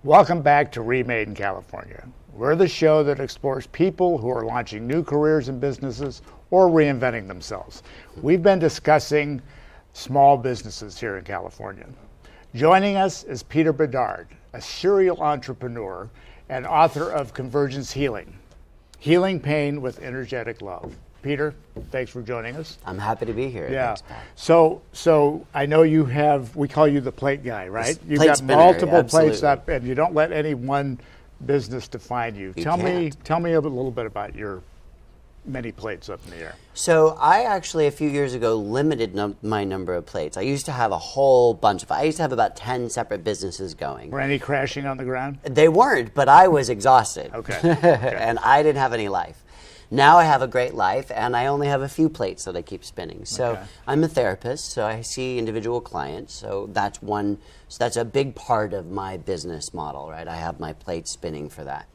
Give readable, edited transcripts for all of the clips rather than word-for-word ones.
Welcome back to Remade in California. We're the show that explores people who are launching new careers and businesses or reinventing themselves. We've been discussing small businesses here in California. Joining us is Peter Bedard, a serial entrepreneur and author of Convergence Healing, Healing Pain with Energetic Love. Peter, thanks for joining us. I'm happy to be here. Yeah. Thanks, Pat. So I know you have, we call you the plate guy, right? You've plate got spinner, multiple absolutely. plates up, and you don't let any one business define you. Tell me a little bit about your many plates up in the air. So I actually, a few years ago, limited my number of plates. I used to have a whole bunch of, I used to have about 10 separate businesses going. Were any crashing on the ground? They weren't, but I was exhausted. Okay. And I didn't have any life. Now I have a great life, and I only have a few plates that I keep spinning. So I'm a therapist, so I see individual clients. So that's a big part of my business model, right? I have my plates spinning for that.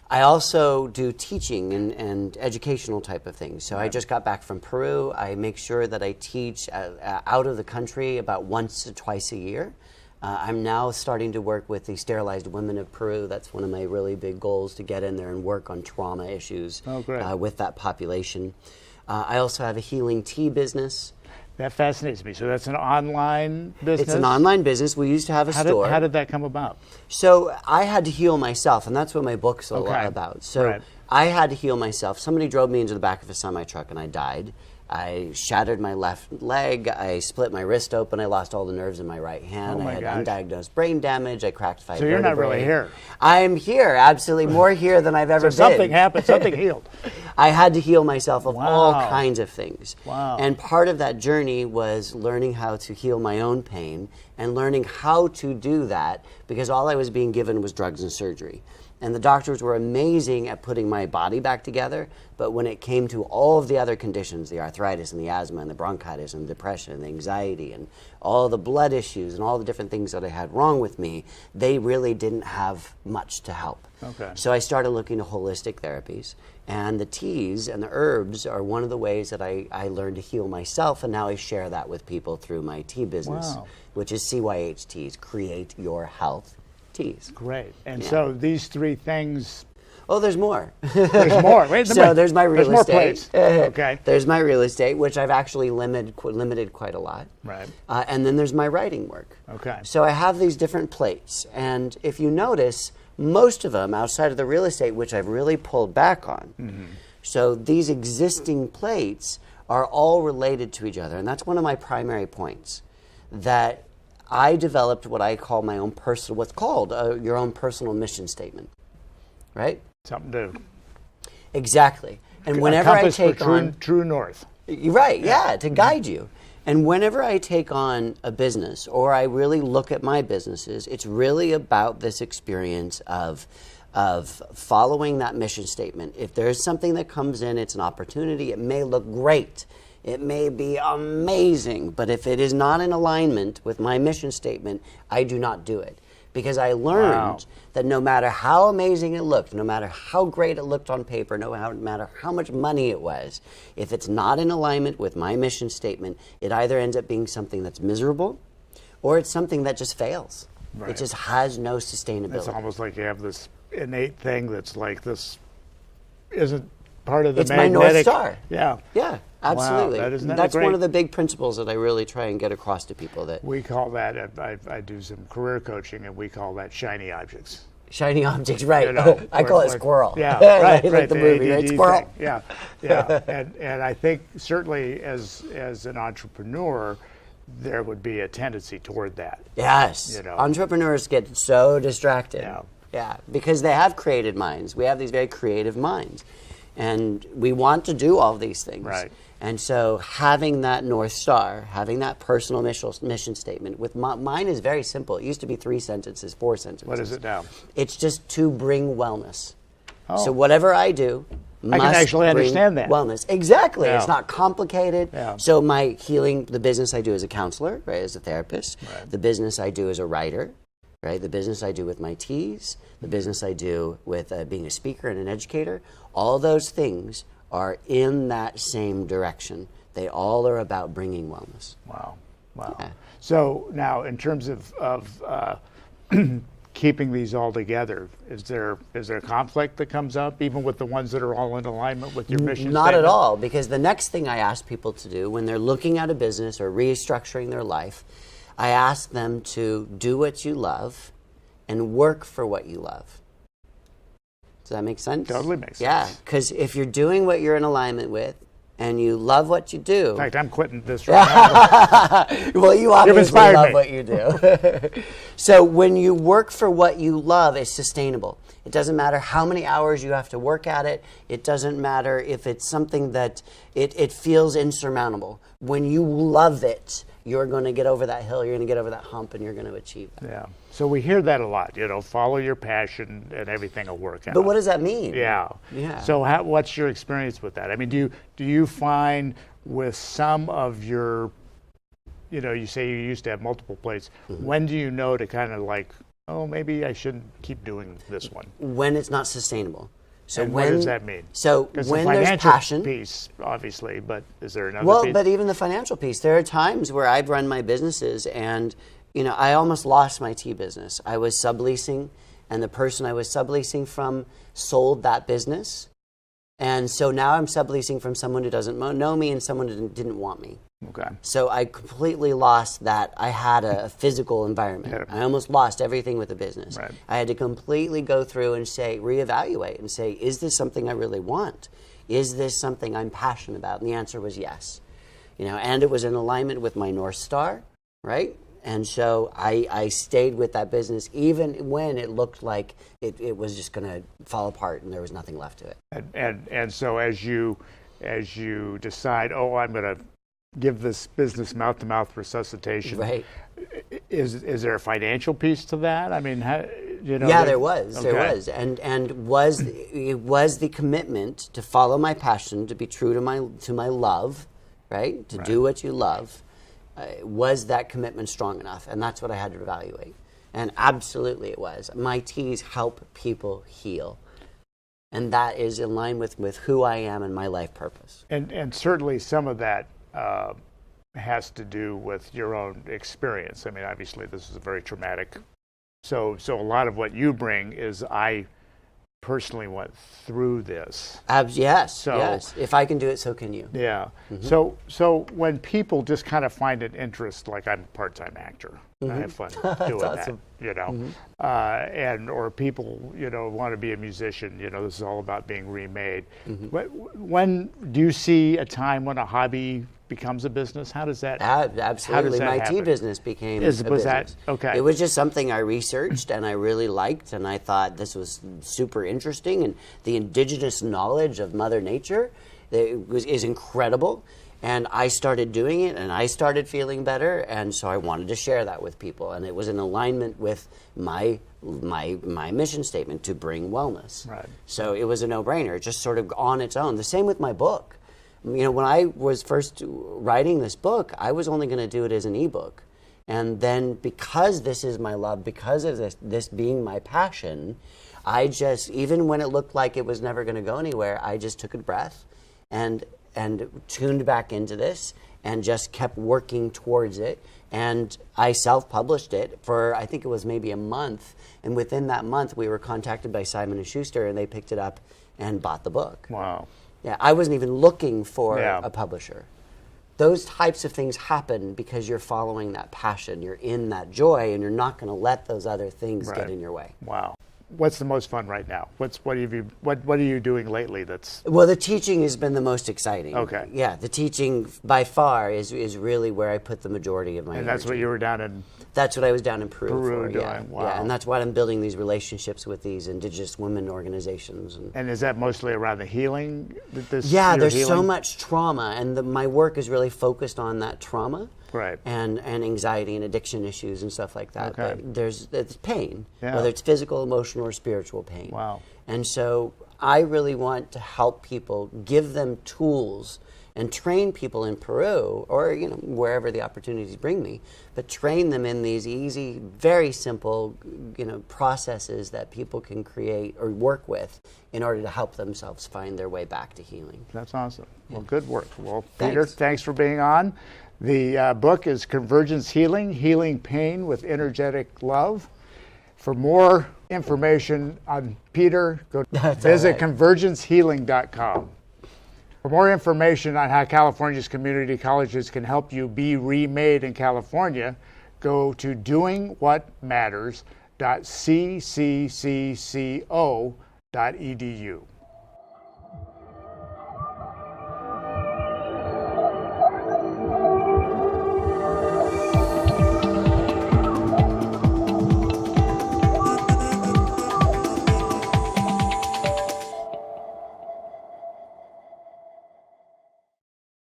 I also do teaching and educational type of things. So I just got back from Peru. I make sure that I teach out of the country about once or twice a year. I'm now starting to work with the sterilized women of Peru. That's one of my really big goals, to get in there and work on trauma issues with that population. I also have a healing tea business. That fascinates me. So that's an online business? It's an online business. We used to have a store. How did that come about? So I had to heal myself, and that's what my book's a lot about. So I had to heal myself. Somebody drove me into the back of a semi-truck, and I died. I shattered my left leg, I split my wrist open, I lost all the nerves in my right hand, I had undiagnosed brain damage, I cracked 5 vertebrae. So you're not really here. I'm here, absolutely, more here than I've ever been. So something happened, something healed. I had to heal myself of all kinds of things. Wow. And part of that journey was learning how to heal my own pain and learning how to do that, because all I was being given was drugs and surgery. And the doctors were amazing at putting my body back together, but when it came to all of the other conditions, the arthritis and the asthma and the bronchitis and the depression and the anxiety and all the blood issues and all the different things that I had wrong with me, they really didn't have much to help. So I started looking at holistic therapies, and the teas and the herbs are one of the ways that I learned to heal myself, and now I share that with people through my tea business, which is CYH Teas, Create Your Health Teas. Great. And so these three things... Oh, there's more. There's more. Wait, so there's my real estate. Okay. There's my real estate, which I've actually limited quite a lot. Right. And then there's my writing work. Okay. So I have these different plates, and if you notice, most of them outside of the real estate, which I've really pulled back on. So these existing plates are all related to each other, and that's one of my primary points. That I developed what I call my own personal, what's called your own personal mission statement, right? Something to... Exactly. And whenever I take on... True north. Right, yeah, to guide you. And whenever I take on a business, or I really look at my businesses, it's really about this experience of following that mission statement. If there's something that comes in, it's an opportunity, it may look great. It may be amazing, but if it is not in alignment with my mission statement, I do not do it. Because I learned that no matter how amazing it looked, no matter how great it looked on paper, no matter how much money it was, if it's not in alignment with my mission statement, it either ends up being something that's miserable, or it's something that just fails. It just has no sustainability. It's almost like you have this innate thing that's like this isn't part of the it's magnetic... my North Star. Yeah. Yeah, absolutely. Wow, that's one of the big principles that I really try and get across to people. That we call that, I do some career coaching, and we call that shiny objects. Shiny objects, right. You know, I call it squirrel. Yeah, right. Like the movie, right? Squirrel. Thing. Yeah. And I think certainly as an entrepreneur, there would be a tendency toward that. Yes. You know? Entrepreneurs get so distracted. Yeah, because they have creative minds. We have these very creative minds. And we want to do all these things. Right. And so having that North Star, having that personal mission statement, with mine is very simple. It used to be 3 sentences, 4 sentences. What is it now? It's just to bring wellness. So whatever I do must I can actually understand that. Wellness. Exactly. It's not complicated. Yeah. So my healing, the business I do as a counselor, right, as a therapist, the business I do as a writer, right, the business I do with my teas, the business I do with being a speaker and an educator, all those things are in that same direction. They all are about bringing wellness. Wow. Yeah. So now, in terms of keeping these all together? Is there conflict that comes up, even with the ones that are all in alignment with your mission Not statement? at all, because the next thing I ask people to do when they're looking at a business or restructuring their life, I ask them to do what you love and work for what you love. Does that make sense? Totally makes sense. Yeah, because if you're doing what you're in alignment with and you love what you do. In fact, I'm quitting this right now. Well, you obviously inspired love me. what you do. So when you work for what you love, it's sustainable. It doesn't matter how many hours you have to work at it. It doesn't matter if it's something that it feels insurmountable. When you love it, you're going to get over that hill, you're going to get over that hump, and you're going to achieve that. Yeah. So we hear that a lot, follow your passion and everything will work out. But what does that mean? Yeah. Yeah. So what's your experience with that? I mean, do you find with some of your, you say you used to have multiple plates, when do you know to kind of like, oh, maybe I shouldn't keep doing this one? When it's not sustainable. So and what does that mean? So Because when the there's financial passion, piece, obviously, but is there another well, piece? but even the financial piece, there are times where I've run my businesses and, I almost lost my tea business. I was subleasing, and the person I was subleasing from sold that business. And so now I'm subleasing from someone who doesn't know me and someone who didn't want me. Okay. So I completely lost that. I had a physical environment. Yeah. I almost lost everything with the business. Right. I had to completely go through and reevaluate and say, is this something I really want? Is this something I'm passionate about? And the answer was yes. And it was in alignment with my North Star, right? And so I stayed with that business even when it looked like it was just going to fall apart and there was nothing left to it. And so as you decide, I'm going to give this business mouth-to-mouth resuscitation. Right. Is there a financial piece to that? I mean, Yeah, there was. Okay. There was, and it was the commitment to follow my passion, to be true to my love, right? To do what you love. Was that commitment strong enough? And that's what I had to evaluate. And absolutely, it was. My teas help people heal, and that is in line with who I am and my life purpose. And certainly some of that has to do with your own experience. I mean, obviously, this is a very traumatic. So a lot of what you bring is I personally went through this. Yes. If I can do it, so can you. Yeah. Mm-hmm. So when people just kind of find an interest, like I'm a part-time actor, I have fun doing awesome. that, and or people want to be a musician. This is all about being remade. When do you see a time when a hobby becomes a business? How does that? Absolutely. How does that my happen? tea business became a Was business. that okay? It was just something I researched and I really liked, and I thought this was super interesting, and the indigenous knowledge of Mother Nature is incredible. And I started doing it, and I started feeling better, and so I wanted to share that with people, and it was in alignment with my mission statement to bring wellness. Right. So it was a no-brainer, just sort of on its own. The same with my book. When I was first writing this book, I was only going to do it as an ebook. And then because this is my love, because of this being my passion, I just, even when it looked like it was never going to go anywhere, I just took a breath and tuned back into this and just kept working towards it. And I self-published it for, I think it was maybe a month. And within that month, we were contacted by Simon & Schuster, and they picked it up and bought the book. Wow. Yeah, I wasn't even looking for Yeah. a publisher. Those types of things happen because you're following that passion. You're in that joy, and you're not going to let those other things get in your way. Wow. What's the most fun right now? What are you doing lately that's... Well, the teaching has been the most exciting. Okay. Yeah, the teaching by far is really where I put the majority of my And that's what energy. you were down in... That's what I was down in Peru for. doing. Yeah. Wow. Yeah, and that's why I'm building these relationships with these indigenous women organizations. And is that mostly around the healing? Yeah, there's so healing? much trauma, and my work is really focused on that trauma. Right. And anxiety and addiction issues and stuff like that. Okay. But it's pain, Yeah. whether it's physical, emotional, or spiritual pain. Wow. And so I really want to help people, give them tools, and train people in Peru or wherever the opportunities bring me, but train them in these easy, very simple processes that people can create or work with in order to help themselves find their way back to healing. That's awesome. Well, good work. Well, Thanks. Peter, thanks for being on. The book is Convergence Healing, Healing Pain with Energetic Love. For more information on Peter, visit convergencehealing.com. For more information on how California's community colleges can help you be remade in California, go to doingwhatmatters.cccco.edu.